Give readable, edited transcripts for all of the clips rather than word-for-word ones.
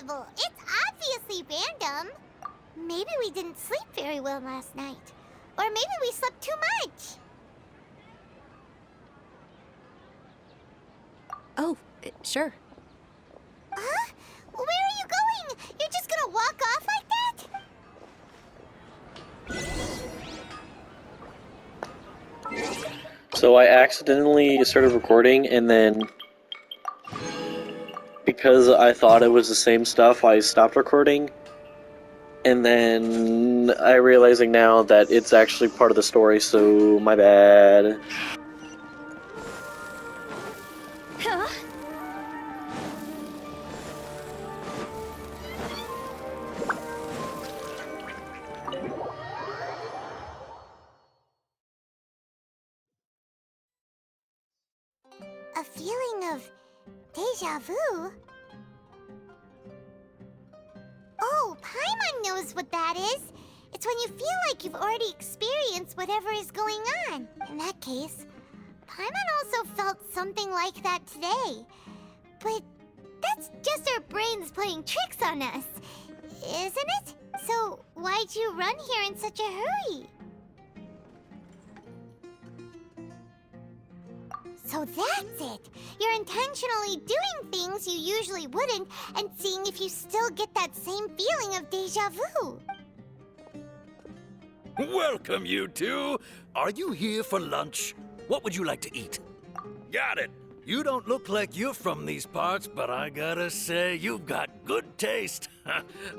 impossible. It's obviously random. Maybe we didn't sleep very well last night. Or maybe we slept too much. Oh, sure. Huh? Where are you going? You're just gonna walk off like that? So I accidentally started recording, and then because I thought it was the same stuff, I stopped recording. And then I'm realizing now that it's actually part of the story, so my bad. Huh? A feeling of deja vu? Oh, Paimon knows what that is. It's when you feel like you've already experienced whatever is going on. In that case, Paimon also felt something like that today. But that's just our brains playing tricks on us, isn't it? So why'd you run here in such a hurry? So that's it! You're intentionally doing things you usually wouldn't and seeing if you still get that same feeling of deja vu. Welcome, you two. Are you here for lunch? What would you like to eat? Got it. You don't look like you're from these parts, but I gotta say, you've got good taste.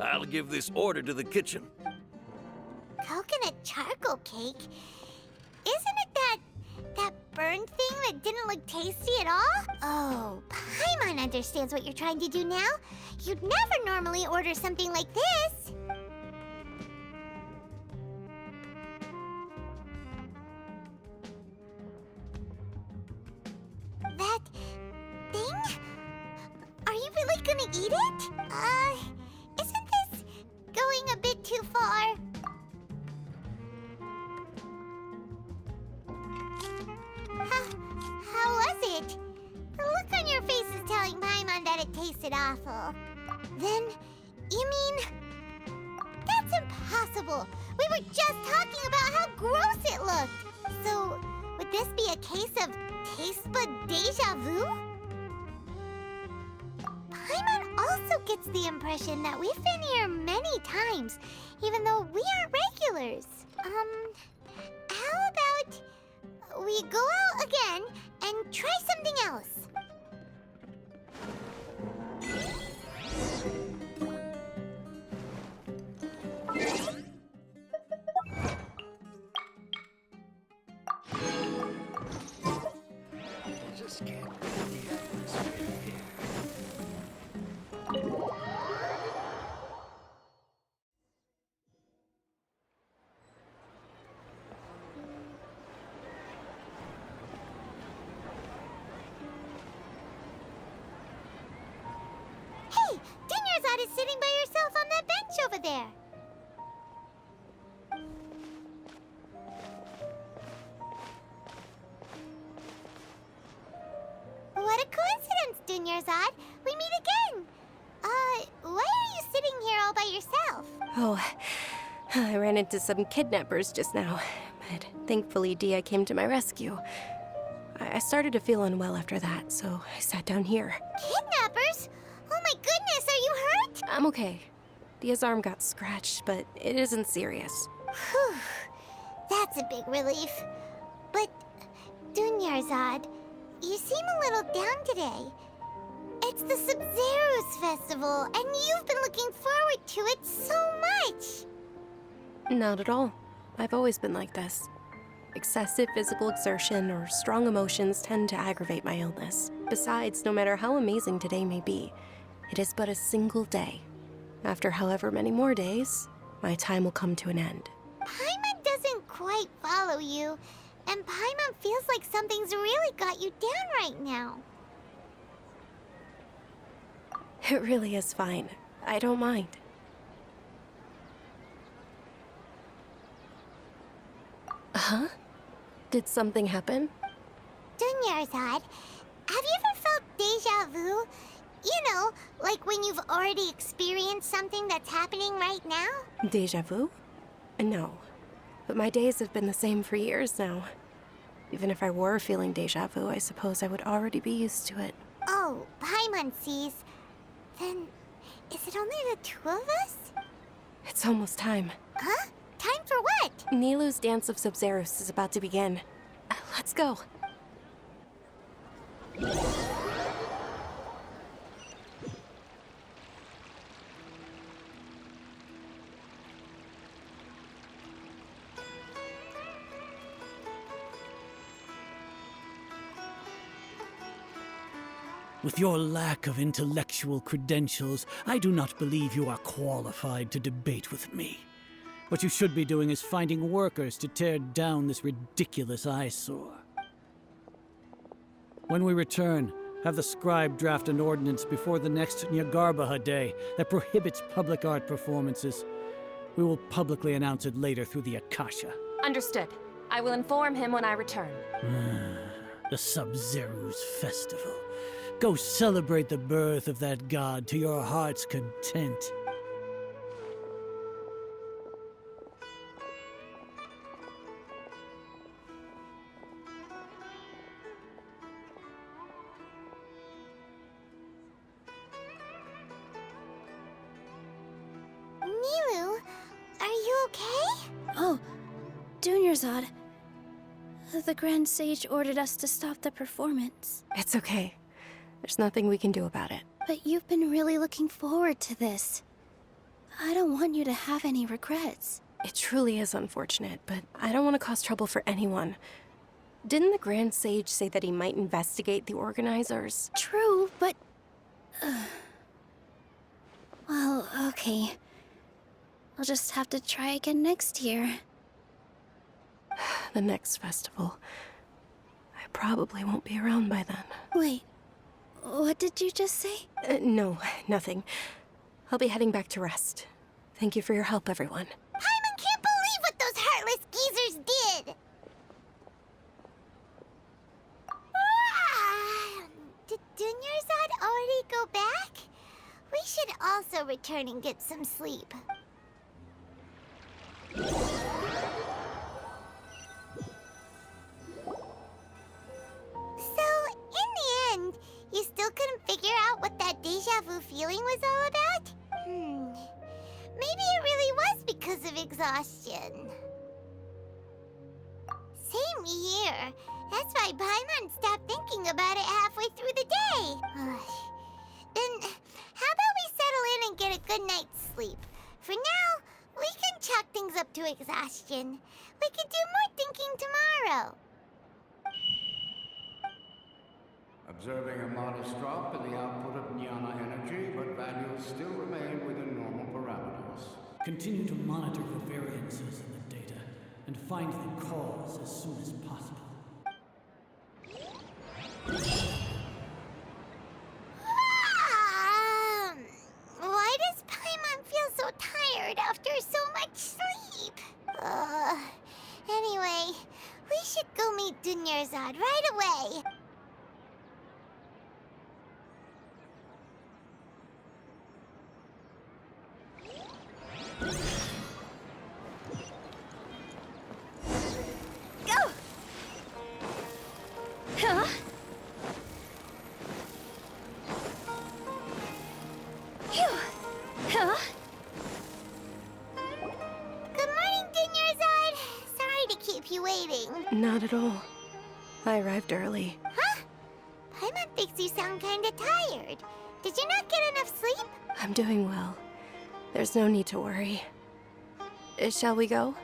I'll give this order to the kitchen. Coconut charcoal cake? Isn't it that burned thing that didn't look tasty at all? Oh, Paimon understands what you're trying to do now. You'd never normally order something like this. That thing? Are you really gonna eat it? Isn't this going a bit too far? How was it? The look on your face is telling Paimon that it tasted awful. Then, you mean... That's impossible! We were just talking about how gross it looked! So, would this be a case of taste bud deja vu? Paimon also gets the impression that we've been here many times, even though we aren't regulars. How about we go out again and try something else? Just can't feel the atmosphere here. Hey, Dunyarzad is sitting by herself on that bench over there. What a coincidence, Dunyarzad. We meet again. Why are you sitting here all by yourself? Oh, I ran into some kidnappers just now, but thankfully Dia came to my rescue. I started to feel unwell after that, so I sat down here. Kidnappers? Oh my goodness, are you hurt? I'm okay. Dia's arm got scratched, but it isn't serious. Whew, that's a big relief. But, Dunyarzad, you seem a little down today. It's the Sumeru's festival, and you've been looking forward to it so much. Not at all. I've always been like this. Excessive physical exertion or strong emotions tend to aggravate my illness. Besides, no matter how amazing today may be, it is but a single day. After however many more days, my time will come to an end. Paimon doesn't quite follow you, and Paimon feels like something's really got you down right now. It really is fine. I don't mind. Huh? Did something happen? Dunyarzad, have you ever felt deja vu? You know, like when you've already experienced something that's happening right now? Deja vu? No. But my days have been the same for years now. Even if I were feeling deja vu, I suppose I would already be used to it. Oh, Paimon sees. Then, is it only the two of us? It's almost time. Huh? Time for what? Nilou's Dance of Sub-Zerus is about to begin. Let's go. With your lack of intellectual credentials, I do not believe you are qualified to debate with me. What you should be doing is finding workers to tear down this ridiculous eyesore. When we return, have the scribe draft an ordinance before the next Nyargarbaha Day that prohibits public art performances. We will publicly announce it later through the Akasha. Understood. I will inform him when I return. The Sub-Zerus Festival. Go celebrate the birth of that god to your heart's content. Nilou, are you okay? Oh, Dunyarzad. The Grand Sage ordered us to stop the performance. It's okay. There's nothing we can do about it. But you've been really looking forward to this. I don't want you to have any regrets. It truly is unfortunate, but I don't want to cause trouble for anyone. Didn't the Grand Sage say that he might investigate the organizers? True, but... Well, okay. I'll just have to try again next year. The next festival. I probably won't be around by then. Wait, what did you just say? No, nothing. I'll be heading back to rest. Thank you for your help, everyone. Paimon can't believe what those heartless geezers did! Did Dunyarzad already go back? We should also return and get some sleep. So, in the end, you still couldn't figure out what that deja vu feeling was all about? Maybe it really was because of exhaustion. Same here. That's why Paimon stopped thinking about it halfway through the day. Then, how about we settle in and get a good night's sleep? For now, we can chalk things up to exhaustion. We can do more thinking tomorrow. Observing a modest drop in the output of jnana energy, but values still remain within normal parameters. Continue to monitor the variances in the data and find the cause as soon as possible. Why does Paimon feel so tired after so much sleep? Anyway, we should go meet Dunyarzad right away. Go! Huh? Phew! Huh? Good morning, Dunyarzad. Sorry to keep you waiting. Not at all. I arrived early. Huh? Paimon thinks you sound kinda tired. Did you not get enough sleep? I'm doing well. There's no need to worry. Shall we go?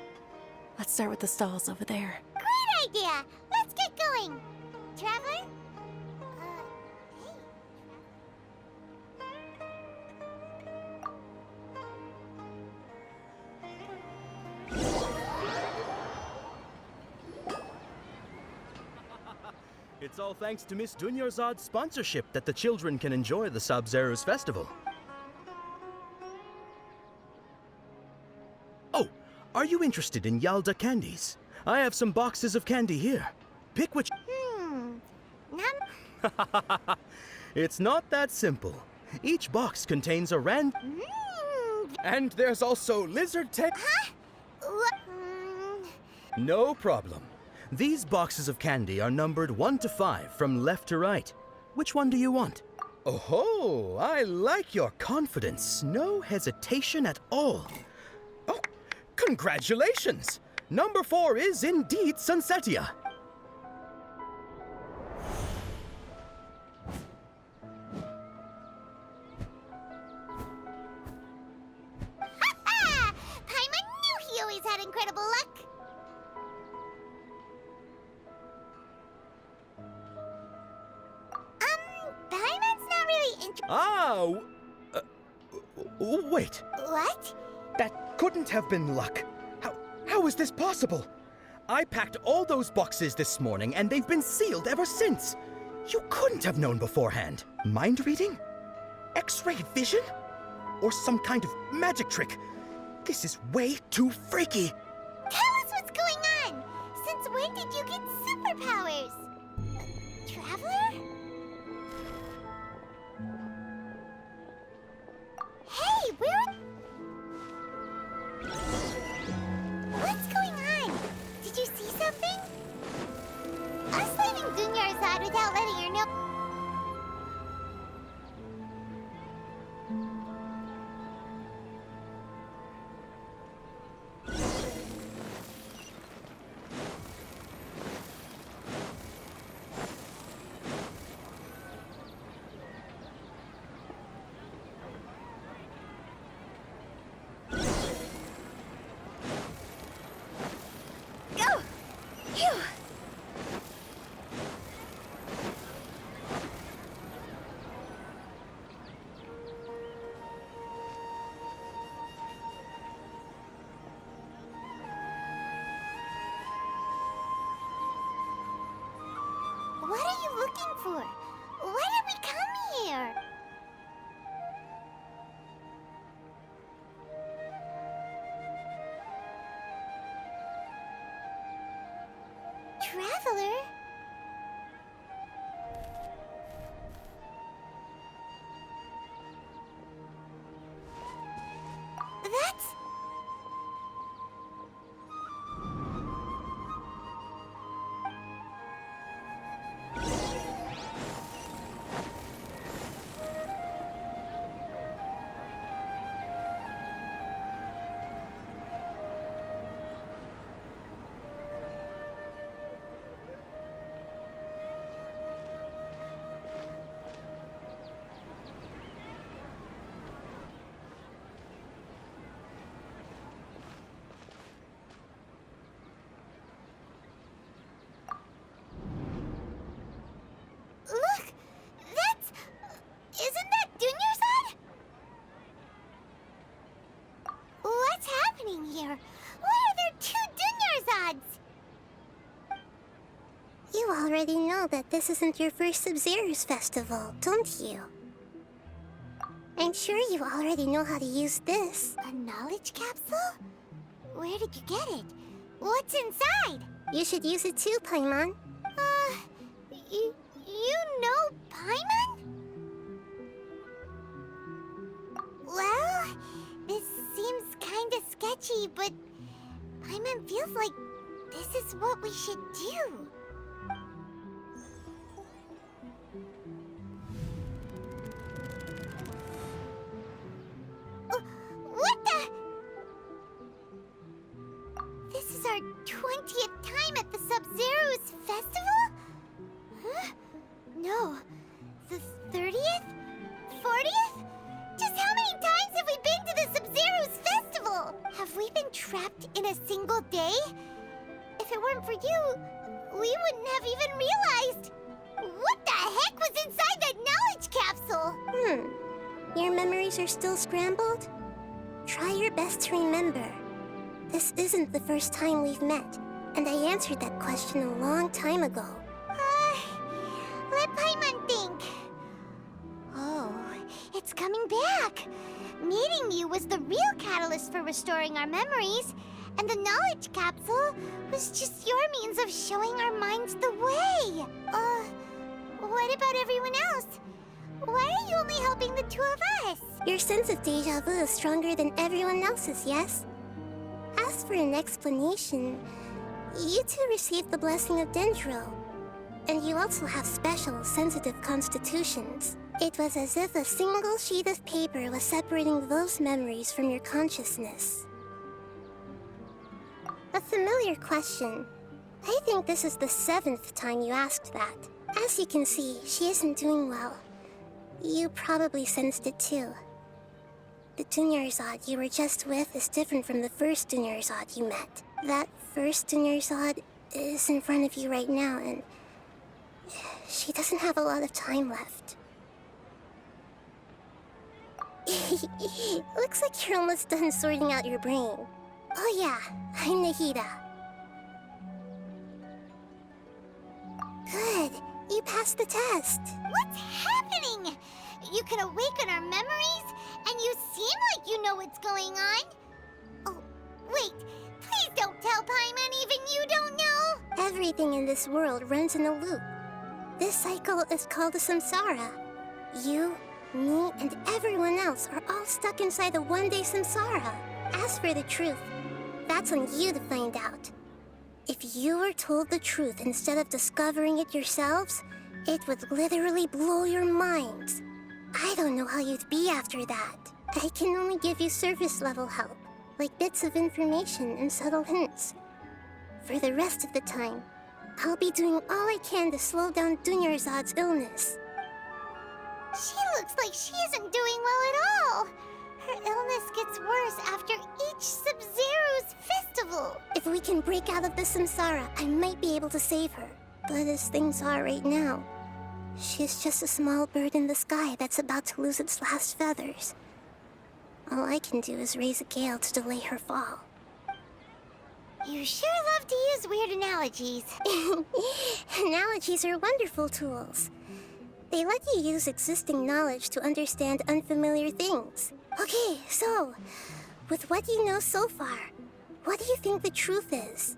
Let's start with the stalls over there. Great idea! Let's get going! Traveler? Hey. It's all thanks to Miss Dunyarzad's sponsorship that the children can enjoy the Sub-Zerus festival. Oh, are you interested in Yalda candies? I have some boxes of candy here. Pick which... None? It's not that simple. Each box contains a Mm. And there's also lizard tech. Huh? No problem. These boxes of candy are numbered 1 to 5 from left to right. Which one do you want? Oh, I like your confidence. No hesitation at all. Oh, congratulations! Number 4 is indeed Sunsetia. Paimon knew he always had incredible luck. Paimon's not really Wait. What? That couldn't have been luck. How is this possible? I packed all those boxes this morning and they've been sealed ever since. You couldn't have known beforehand. Mind reading? X-ray vision? Or some kind of magic trick? This is way too freaky. Tell us what's going on. Since when did you get superpowers? Traveler? Hey, what's going on? Did you see something? Us leaving Dunyarzad without letting her know. Go! Phew! What are you looking for? Why did we come here? Traveler? That's... Look! That's... Isn't that Dunyarzad? What's happening here? Why are there 2 Dunyarzads? You already know that this isn't your first Sub-Zero's festival, don't you? I'm sure you already know how to use this. A knowledge capsule? Where did you get it? What's inside? You should use it too, Paimon. You know Paimon? Well, this seems kinda sketchy, but Paimon feels like this is what we should do. What the? This is our 20th time at the Sub-Zero's festival? Huh? No. The 30th? 40th? Just how many times have we been to the Sub-Zero's festival? Have we been trapped in a single day? If it weren't for you, we wouldn't have even realized. What the heck was inside that knowledge capsule? Your memories are still scrambled? Try your best to remember. This isn't the first time we've met, and I answered that question a long time ago. Let Paimon think. Oh, it's coming back. Meeting you was the real catalyst for restoring our memories, and the knowledge capsule was just your means of showing our minds the way. What about everyone else? Why are you only helping the two of us? Your sense of deja vu is stronger than everyone else's, yes? As for an explanation, you two received the blessing of Dendro. And you also have special, sensitive constitutions. It was as if a single sheet of paper was separating those memories from your consciousness. A familiar question. I think this is the 7th time you asked that. As you can see, she isn't doing well. You probably sensed it too. The Dunyarzad you were just with is different from the first Dunyarzad you met. That first Dunyarzad is in front of you right now, and she doesn't have a lot of time left. Looks like you're almost done sorting out your brain. Oh yeah, I'm Nahida. Good, you passed the test. What's happening? You can awaken our memories, and you seem like you know what's going on. Oh, wait, please don't tell Paimon even you don't know. Everything in this world runs in a loop. This cycle is called a samsara. You, me, and everyone else are all stuck inside a one-day samsara. As for the truth, that's on you to find out. If you were told the truth instead of discovering it yourselves, it would literally blow your minds. I don't know how you'd be after that. I can only give you surface-level help, like bits of information and subtle hints. For the rest of the time, I'll be doing all I can to slow down Dunyarzad's illness. She looks like she isn't doing well at all. Her illness gets worse after each Sub-Zero's festival. If we can break out of the samsara, I might be able to save her. But as things are right now, she's just a small bird in the sky that's about to lose its last feathers. All I can do is raise a gale to delay her fall. You sure love to use weird analogies. Analogies are wonderful tools. They let you use existing knowledge to understand unfamiliar things. Okay, so, with what you know so far, what do you think the truth is?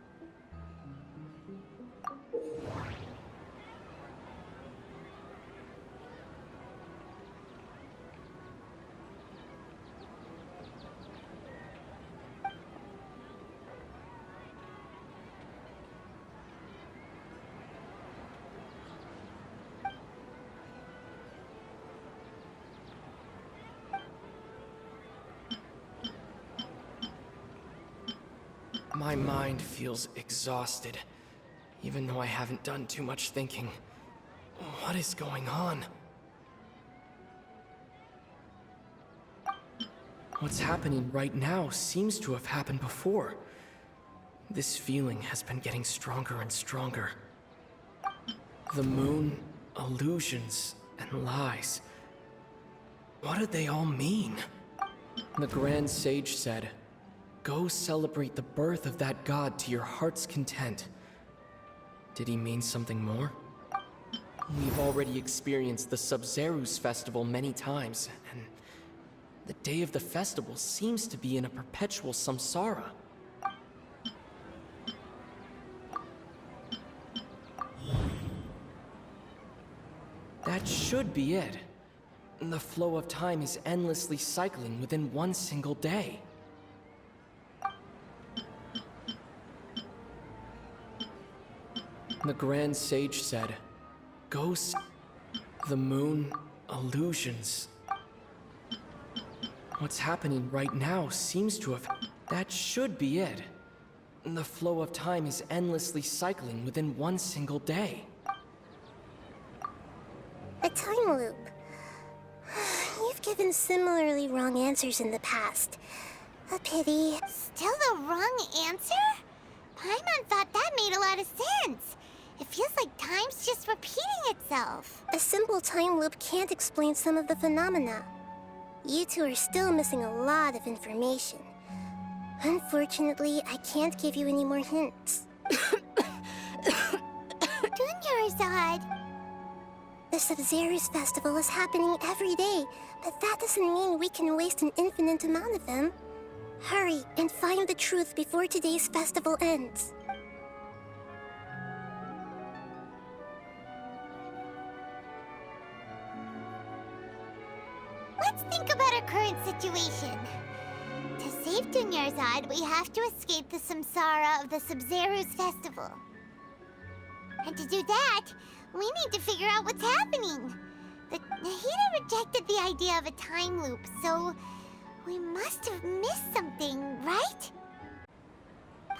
My mind feels exhausted, even though I haven't done too much thinking. What is going on? What's happening right now seems to have happened before. This feeling has been getting stronger and stronger. The moon, illusions, and lies. What do they all mean? The Grand Sage said, "Go celebrate the birth of that god to your heart's content." Did he mean something more? We've already experienced the Sub-Zeru's festival many times, and the day of the festival seems to be in a perpetual samsara. That should be it. The flow of time is endlessly cycling within one single day. The Grand Sage said, "Ghosts, the moon, illusions." What's happening right now seems to have... That should be it. The flow of time is endlessly cycling within one single day. A time loop. You've given similarly wrong answers in the past. A pity. Still the wrong answer? Paimon thought that made a lot of sense. It feels like time's just repeating itself. A simple time loop can't explain some of the phenomena. You two are still missing a lot of information. Unfortunately, I can't give you any more hints. Dunyarzad. The Sub-Zeru's festival is happening every day, but that doesn't mean we can waste an infinite amount of them. Hurry and find the truth before today's festival ends. let's think about our current situation. To save Dunyarzad, we have to escape the samsara of the Sumeru's festival. And to do that, we need to figure out what's happening. The Nahida rejected the idea of a time loop, so we must have missed something, right?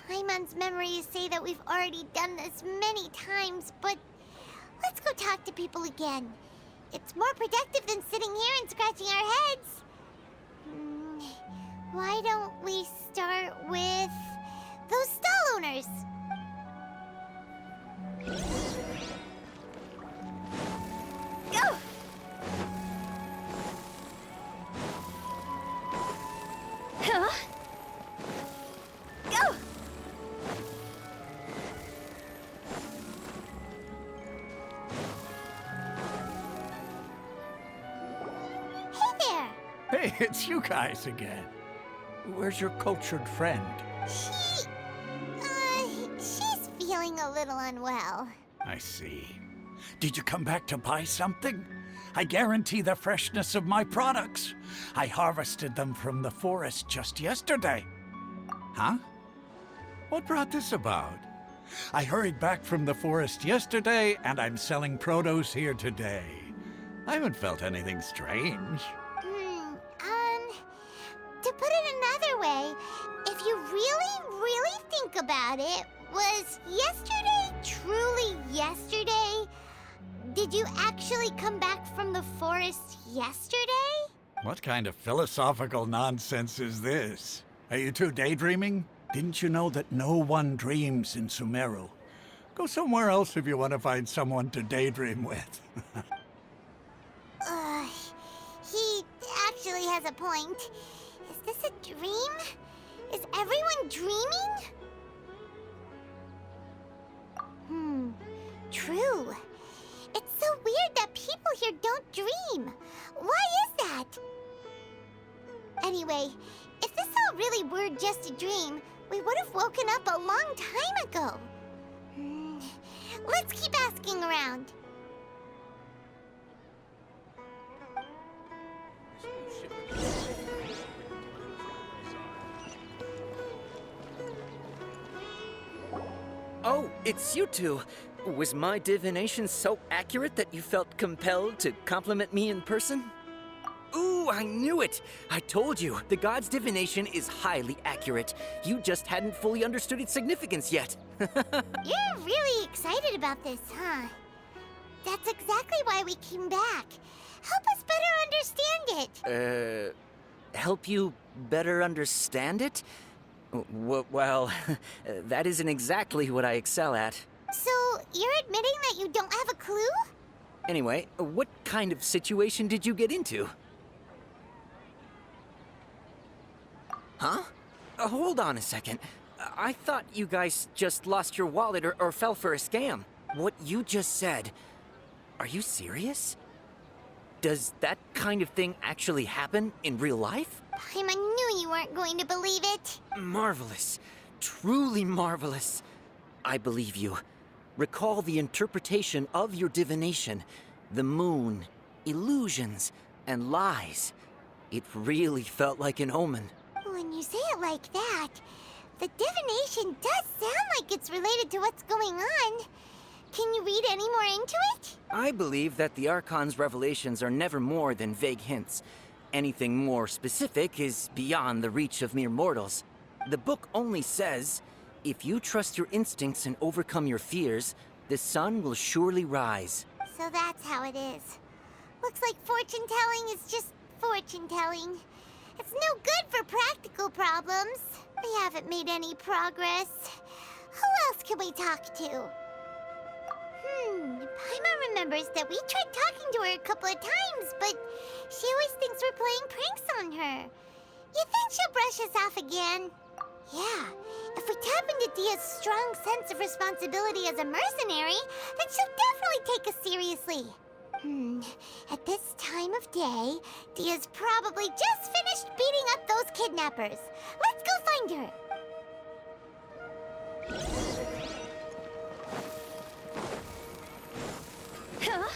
Paimon's memories say that we've already done this many times, but let's go talk to people again. It's more productive than sitting here and scratching our heads. Why don't we start with those stall owners? Go! Huh? Go! Hey there! Hey, it's you guys again. Where's your cultured friend? She's feeling a little unwell. I see. Did you come back to buy something? I guarantee the freshness of my products. I harvested them from the forest just yesterday. Huh? What brought this about? I hurried back from the forest yesterday, and I'm selling produce here today. I haven't felt anything strange. To put it another way, if you really think about it, was yesterday truly yesterday? Did you actually come back from the forest yesterday? What kind of philosophical nonsense is this? Are you two daydreaming? Didn't you know that no one dreams in Sumeru? Go somewhere else if you want to find someone to daydream with. He actually has a point. Is this a dream? Is everyone dreaming? True. It's so weird that people here don't dream. Why is that? Anyway, if this all really were just a dream, we would have woken up a long time ago. Let's keep asking around. Oh, it's you two. Was my divination so accurate that you felt compelled to compliment me in person? Ooh, I knew it! I told you, the god's divination is highly accurate. You just hadn't fully understood its significance yet. You're really excited about this, huh? That's exactly why we came back. Help us better understand it. Help you better understand it? Well, that isn't exactly what I excel at. So, you're admitting that you don't have a clue? Anyway, what kind of situation did you get into? Huh? Hold on a second. I thought you guys just lost your wallet or fell for a scam. What you just said, are you serious? Does that kind of thing actually happen in real life? Paimon knew you weren't going to believe it. Marvelous. Truly marvelous. I believe you. Recall the interpretation of your divination. The moon, illusions, and lies. It really felt like an omen. When you say it like that, the divination does sound like it's related to what's going on. Can you read any more into it? I believe that the Archon's revelations are never more than vague hints. Anything more specific is beyond the reach of mere mortals. The book only says, if you trust your instincts and overcome your fears, the sun will surely rise. So that's how it is. Looks like fortune-telling is just fortune-telling. It's no good for practical problems. We haven't made any progress. Who else can we talk to? Paimon remembers that we tried talking to her a couple of times, but she always thinks we're playing pranks on her. You think she'll brush us off again? Yeah, if we tap into Dia's strong sense of responsibility as a mercenary, then she'll definitely take us seriously. At this time of day, Dia's probably just finished beating up those kidnappers. Let's go find her. Huh?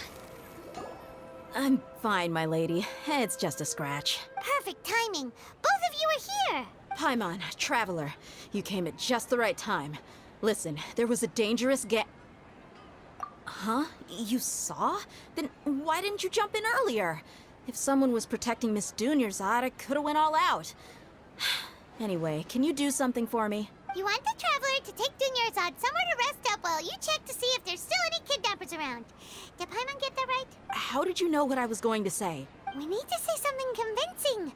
I'm fine, my lady. It's just a scratch. Perfect timing. Both of you are here. Paimon, Traveler, you came at just the right time. Listen, there was a dangerous Huh? You saw? Then why didn't you jump in earlier? If someone was protecting Miss Dunyarzad, I could have went all out. Anyway, can you do something for me? You want the Traveler to take Dunyarzad somewhere to rest up while you check to see if there's still any kidnappers around. Did Paimon get that right? How did you know what I was going to say? We need to say something convincing.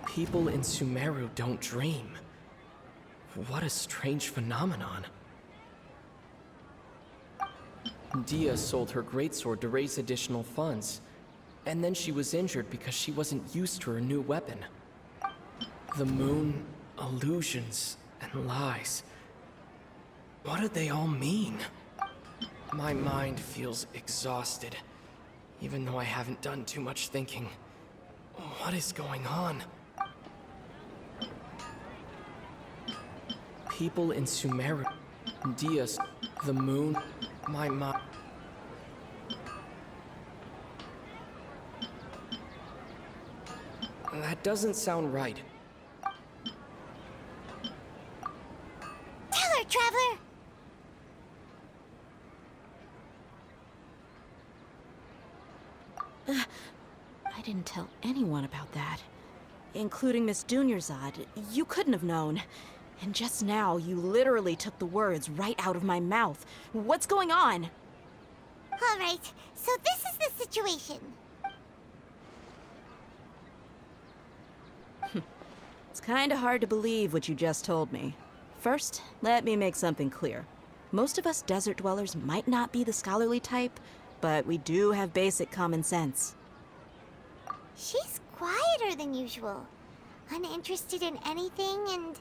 People in Sumeru don't dream. What a strange phenomenon. Deja sold her greatsword to raise additional funds, and then she was injured because she wasn't used to her new weapon. The moon, illusions, and lies. What do they all mean? My mind feels exhausted, even though I haven't done too much thinking. What is going on? People in Sumeru, Deja, the moon, my mind. That doesn't sound right. Tell her, Traveler! I didn't tell anyone about that. Including Miss Dunyarzad. You couldn't have known. And just now, you literally took the words right out of my mouth. What's going on? All right, so this is the situation. It's kinda hard to believe what you just told me. First, let me make something clear. Most of us desert dwellers might not be the scholarly type, but we do have basic common sense. She's quieter than usual. Uninterested in anything and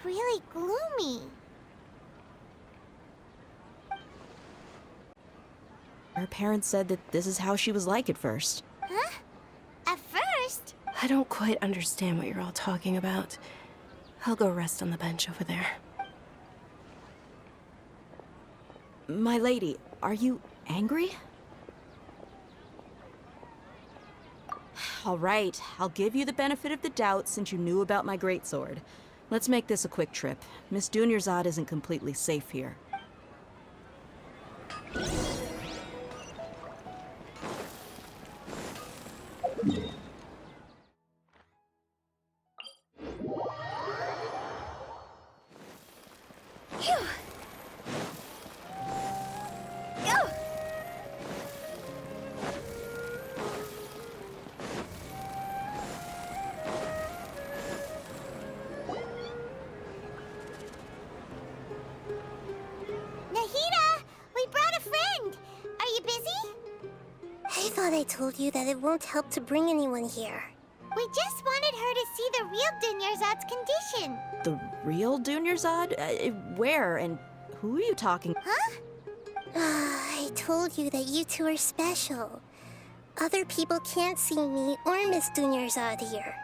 really gloomy. Her parents said that this is how she was like at first. Huh? At first? I don't quite understand what you're all talking about. I'll go rest on the bench over there. My lady, are you angry? All right, I'll give you the benefit of the doubt since you knew about my greatsword. Let's make this a quick trip. Miss Dunyarzad isn't completely safe here. I told you that it won't help to bring anyone here. We just wanted her to see the real Dunyarzad's condition. The real Dunyarzad? Where and who are you talking? Huh? I told you that you two are special. Other people can't see me or Miss Dunyarzad here.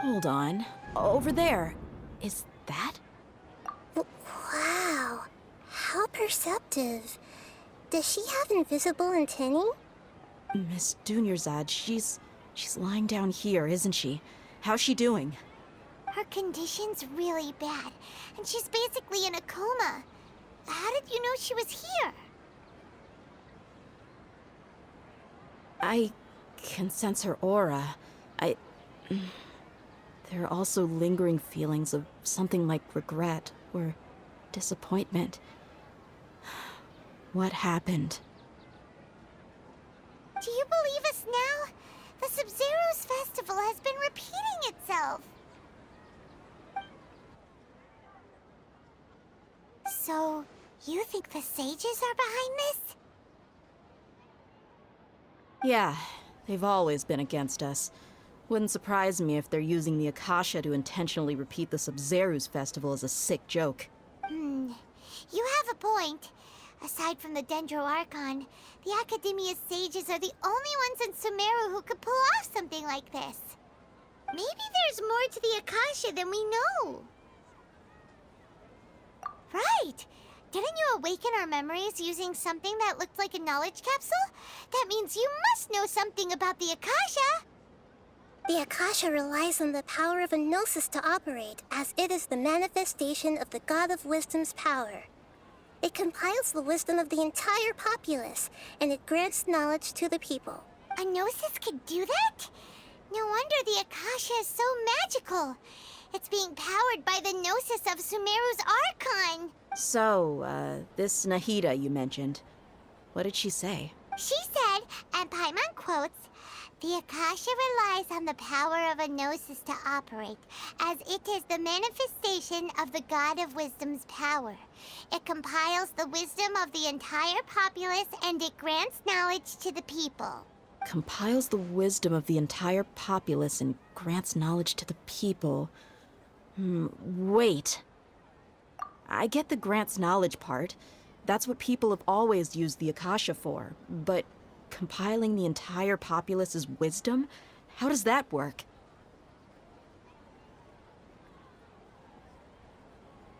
Hold on. Over there. Is that? Wow. How perceptive. Does she have invisible antennae? Miss Dunyarzad, she's lying down here, isn't she? How's she doing? Her condition's really bad, and she's basically in a coma. How did you know she was here? I can sense her aura. There are also lingering feelings of something like regret or disappointment. What happened? Do you believe us now? The Sub-Zero's festival has been repeating itself. So, you think the sages are behind this? Yeah, they've always been against us. Wouldn't surprise me if they're using the Akasha to intentionally repeat the Sub-Zero's festival as a sick joke. You have a point. Aside from the Dendro Archon, the Academia's sages are the only ones in Sumeru who could pull off something like this. Maybe there's more to the Akasha than we know. Right! Didn't you awaken our memories using something that looked like a knowledge capsule? That means you must know something about the Akasha! The Akasha relies on the power of a gnosis to operate, as it is the manifestation of the God of Wisdom's power. It compiles the wisdom of the entire populace, and it grants knowledge to the people. A gnosis could do that? No wonder the Akasha is so magical. It's being powered by the gnosis of Sumeru's Archon. So, this Nahida you mentioned, what did she say? She said, and Paimon quotes, "The Akasha relies on the power of a gnosis to operate, as it is the manifestation of the God of Wisdom's power. It compiles the wisdom of the entire populace, and it grants knowledge to the people." Compiles the wisdom of the entire populace and grants knowledge to the people. Wait. I get the grants knowledge part. That's what people have always used the Akasha for. But compiling the entire populace's wisdom? How does that work?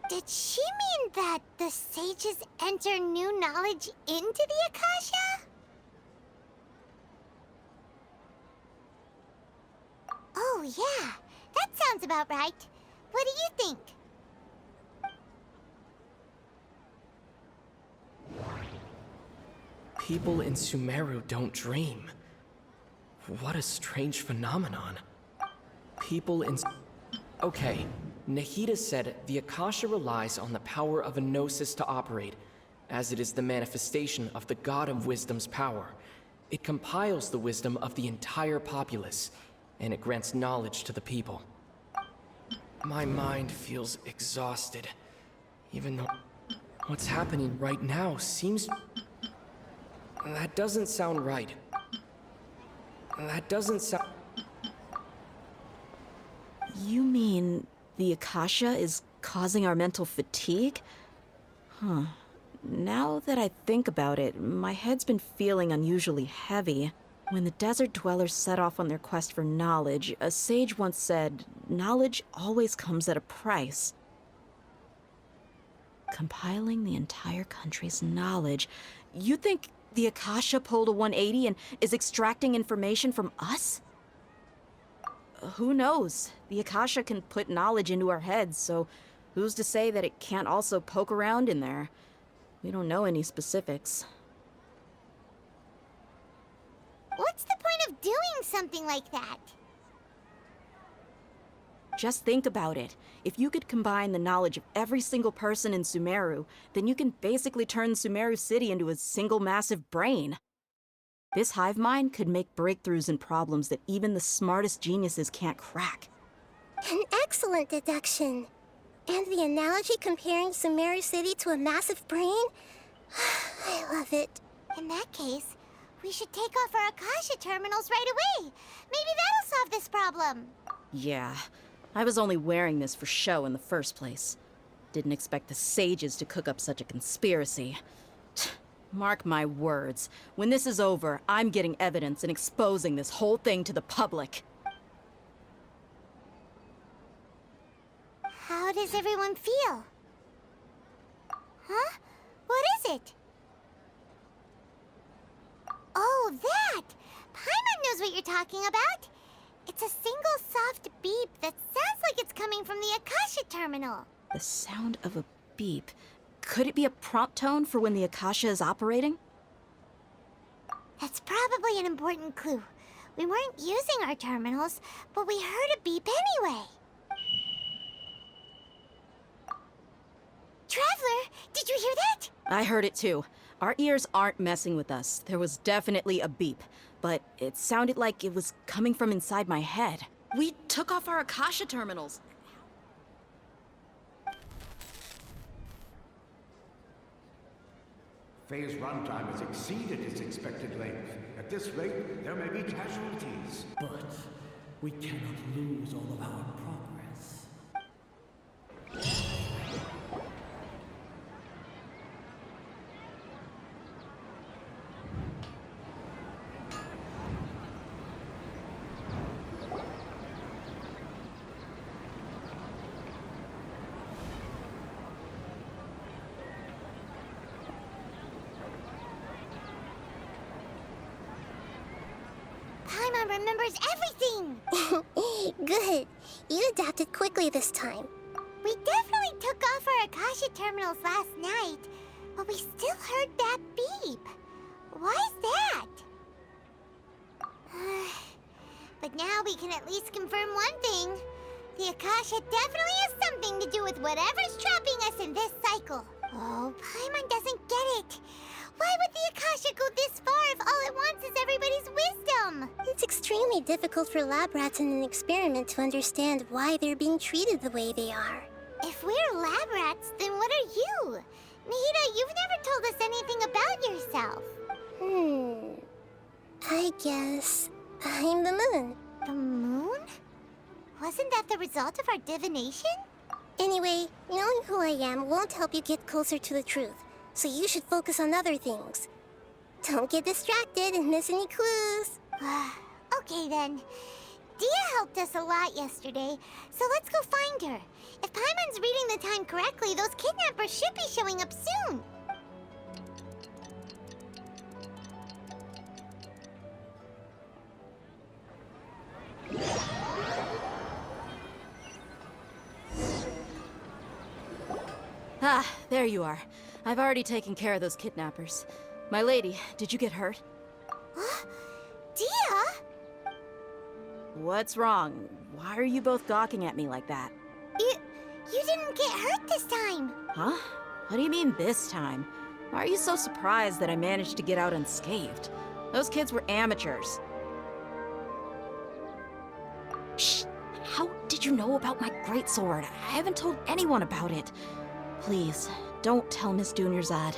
Did she mean that the sages enter new knowledge into the Akasha? Oh, yeah. That sounds about right. What do you think? People in Sumeru don't dream. What a strange phenomenon. People in... Okay, Nahida said the Akasha relies on the power of a gnosis to operate, as it is the manifestation of the God of Wisdom's power. It compiles the wisdom of the entire populace, and it grants knowledge to the people. My mind feels exhausted, even though what's happening right now seems... That doesn't sound right. That doesn't sound... You mean the Akasha is causing our mental fatigue? Huh. Now that I think about it, my head's been feeling unusually heavy. When the desert dwellers set off on their quest for knowledge, a sage once said, knowledge always comes at a price. Compiling the entire country's knowledge. You think the Akasha pulled a 180 and is extracting information from us? Who knows? The Akasha can put knowledge into our heads, so who's to say that it can't also poke around in there? We don't know any specifics. What's the point of doing something like that? Just think about it. If you could combine the knowledge of every single person in Sumeru, then you can basically turn Sumeru City into a single massive brain. This hive mind could make breakthroughs in problems that even the smartest geniuses can't crack. An excellent deduction. And the analogy comparing Sumeru City to a massive brain? I love it. In that case, we should take off our Akasha terminals right away. Maybe that'll solve this problem. Yeah, I was only wearing this for show in the first place. Didn't expect the sages to cook up such a conspiracy. Mark my words, when this is over, I'm getting evidence and exposing this whole thing to the public. How does everyone feel? Huh? What is it? Oh, that! Paimon knows what you're talking about. It's a single soft beep that sounds like it's coming from the Akasha terminal. The sound of a beep. Could it be a prompt tone for when the Akasha is operating? That's probably an important clue. We weren't using our terminals, but we heard a beep anyway. Traveler, did you hear that? I heard it too. Our ears aren't messing with us. There was definitely a beep, but it sounded like it was coming from inside my head. We took off our Akasha terminals. Phase runtime has exceeded its expected length. At this rate, there may be casualties. But we cannot lose all of our progress. Paimon remembers everything! Good. You adapted quickly this time. We definitely took off our Akasha terminals last night, but we still heard that beep. Why's that? But now we can at least confirm one thing. The Akasha definitely has something to do with whatever's trapping us in this cycle. Oh, Paimon doesn't get it. Why would the Akasha go this far if all it wants is everybody's wisdom? It's extremely difficult for lab rats in an experiment to understand why they're being treated the way they are. If we're lab rats, then what are you? Nahida, you've never told us anything about yourself. I guess I'm the moon. The moon? Wasn't that the result of our divination? Anyway, knowing who I am won't help you get closer to the truth, so you should focus on other things. Don't get distracted and miss any clues. Okay then. Dia helped us a lot yesterday, so let's go find her. If Paimon's reading the time correctly, those kidnappers should be showing up soon. Ah, there you are. I've already taken care of those kidnappers. My lady, did you get hurt? Dia? What's wrong? Why are you both gawking at me like that? You didn't get hurt this time. Huh? What do you mean this time? Why are you so surprised that I managed to get out unscathed? Those kids were amateurs. Shh! How did you know about my greatsword? I haven't told anyone about it. Please, don't tell Miss Dunyarzad.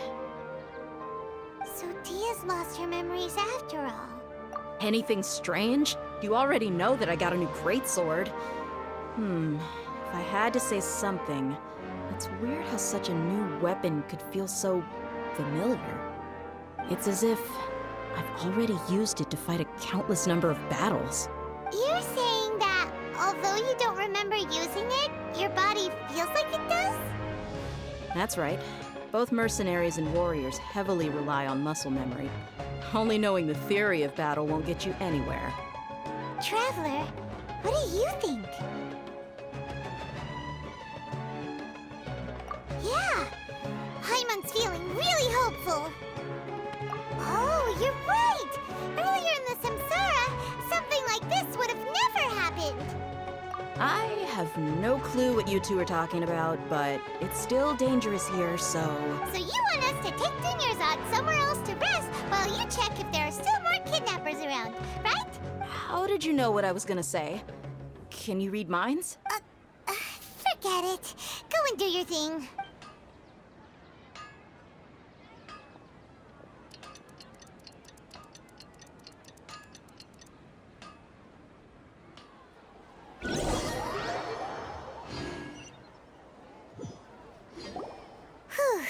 So Dia's lost her memories after all. Anything strange? You already know that I got a new greatsword. If I had to say something, it's weird how such a new weapon could feel so familiar. It's as if I've already used it to fight a countless number of battles. You're saying that although you don't remember using it, your body feels like it does? That's right. Both mercenaries and warriors heavily rely on muscle memory. Only knowing the theory of battle won't get you anywhere. Traveler, what do you think? Yeah, Paimon's feeling really hopeful. Oh, you're right! Earlier in the Samsara, something like this would have never happened. I have no clue what you two are talking about, but it's still dangerous here, so... So you want us to take Dunyarzad somewhere else to rest while you check if there are still more kidnappers around, right? How did you know what I was gonna say? Can you read minds? Forget it. Go and do your thing. Whew.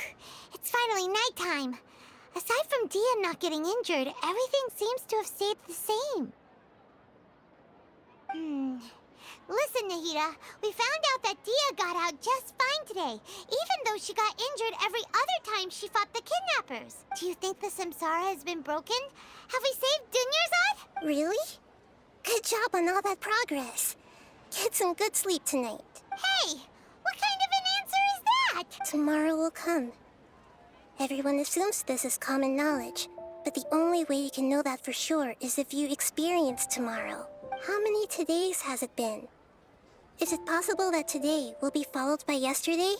It's finally nighttime. Aside from Dia not getting injured, everything seems to have stayed the same. Listen, Nahida, we found out that Dia got out just fine today, even though she got injured every other time she fought the kidnappers. Do you think the Samsara has been broken? Have we saved Dunyarzad? Really? Good job on all that progress. Get some good sleep tonight. Hey, what kind of an answer is that? Tomorrow will come. Everyone assumes this is common knowledge, but the only way you can know that for sure is if you experience tomorrow. How many todays has it been? Is it possible that today will be followed by yesterday?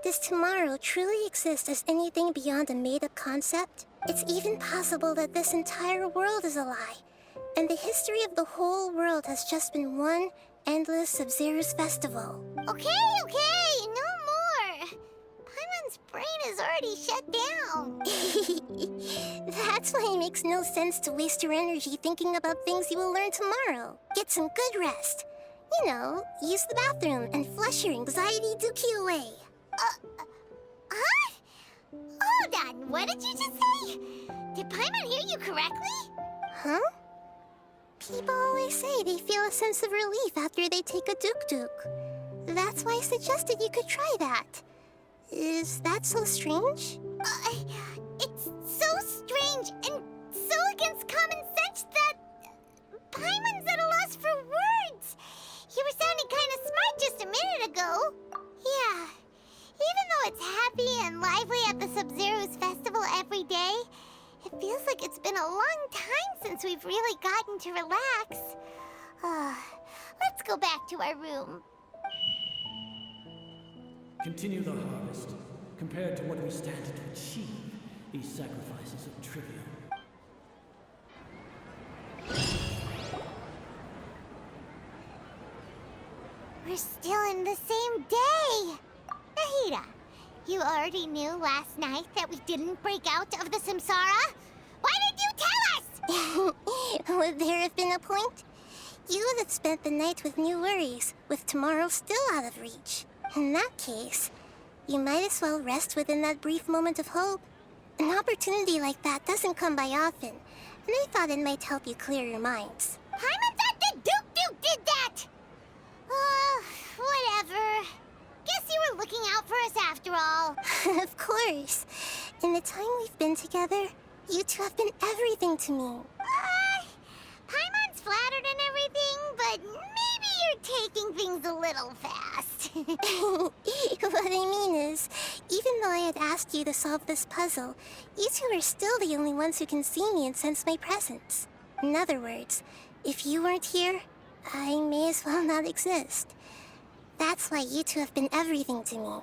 Does tomorrow truly exist as anything beyond a made-up concept? It's even possible that this entire world is a lie, and the history of the whole world has just been one endless Sub-Zero's festival. Okay, no more. Paimon's brain is already shut down. That's why it makes no sense to waste your energy thinking about things you will learn tomorrow. Get some good rest. You know, use the bathroom and flush your anxiety dookie away. Huh? Hold on, what did you just say? Did Paimon hear you correctly? Huh? People always say they feel a sense of relief after they take a duk-duk. That's why I suggested you could try that. Is that so strange? It's so strange and so against common sense that day. It feels like it's been a long time since we've really gotten to relax. Let's go back to our room. Continue the harvest. Compared to what we stand to achieve, these sacrifices are trivial. We're still in the same day! Nahida, you already knew last night that we didn't break out of the Samsara? Why did you tell us? Would there have been a point? You would have spent the night with new worries, with tomorrow still out of reach. In that case, you might as well rest within that brief moment of hope. An opportunity like that doesn't come by often, and I thought it might help you clear your minds. Paimon thought the Duke did that! Whatever. Guess you were looking out for us after all. Of course. In the time we've been together, you two have been everything to me. Paimon's flattered and everything, but maybe you're taking things a little fast. What I mean is, even though I had asked you to solve this puzzle, you two are still the only ones who can see me and sense my presence. In other words, if you weren't here, I may as well not exist. That's why you two have been everything to me.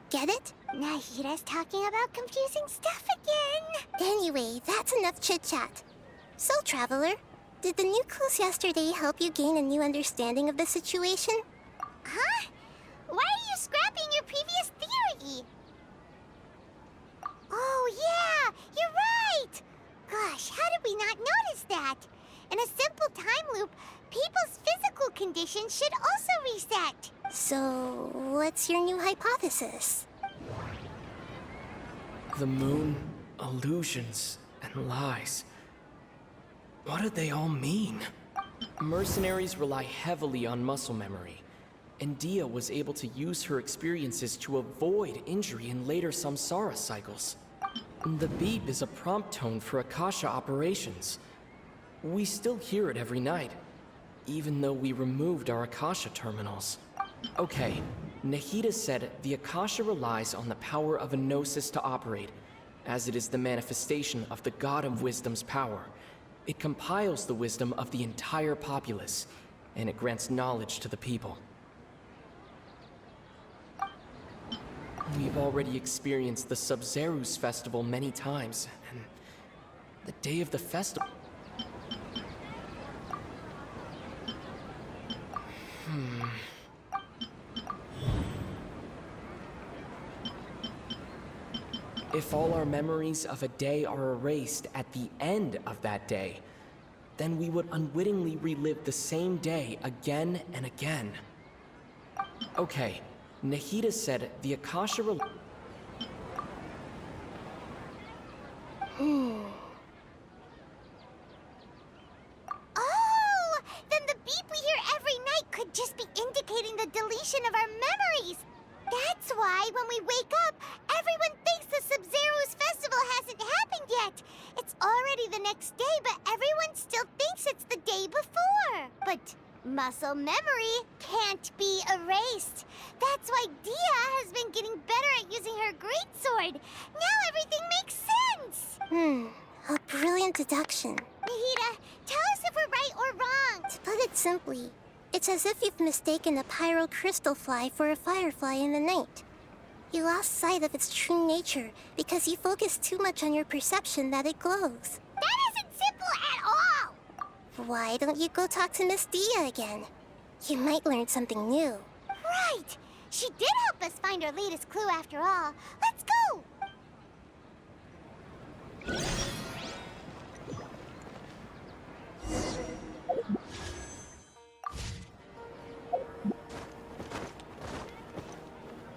Get it? Nahida's talking about confusing stuff again. Anyway, that's enough chit-chat. So, Traveler, did the new clues yesterday help you gain a new understanding of the situation? Huh? Why are you scrapping your previous theory? Oh, yeah! You're right! Gosh, how did we not notice that? In a simple time loop, people's physical conditions should also reset. So, what's your new hypothesis? The moon, illusions, and lies. What do they all mean? Mercenaries rely heavily on muscle memory, and Dia was able to use her experiences to avoid injury in later samsara cycles. The beep is a prompt tone for Akasha operations. We still hear it every night, even though we removed our Akasha terminals. Okay, Nahida said the Akasha relies on the power of a gnosis to operate, as it is the manifestation of the God of Wisdom's power. It compiles the wisdom of the entire populace, and it grants knowledge to the people. We've already experienced the Sub-Zerus festival many times, and the day of the festival... If all our memories of a day are erased at the end of that day, then we would unwittingly relive the same day again and again. Okay, Nahida said the Akasha Oh! Then the beep we hear every night could just be indicating the deletion of our memories! That's why when we wake up, everyone thinks the Sub-Zero's festival hasn't happened yet. It's already the next day, but everyone still thinks it's the day before. But muscle memory can't be erased. That's why Dia has been getting better at using her greatsword. Now everything makes sense. A brilliant deduction. Nahida, tell us if we're right or wrong. To put it simply, it's as if you've mistaken a pyro crystal fly for a firefly in the night. You lost sight of its true nature because you focused too much on your perception that it glows. That isn't simple at all! Why don't you go talk to Miss Dia again? You might learn something new. Right! She did help us find our latest clue after all. Let's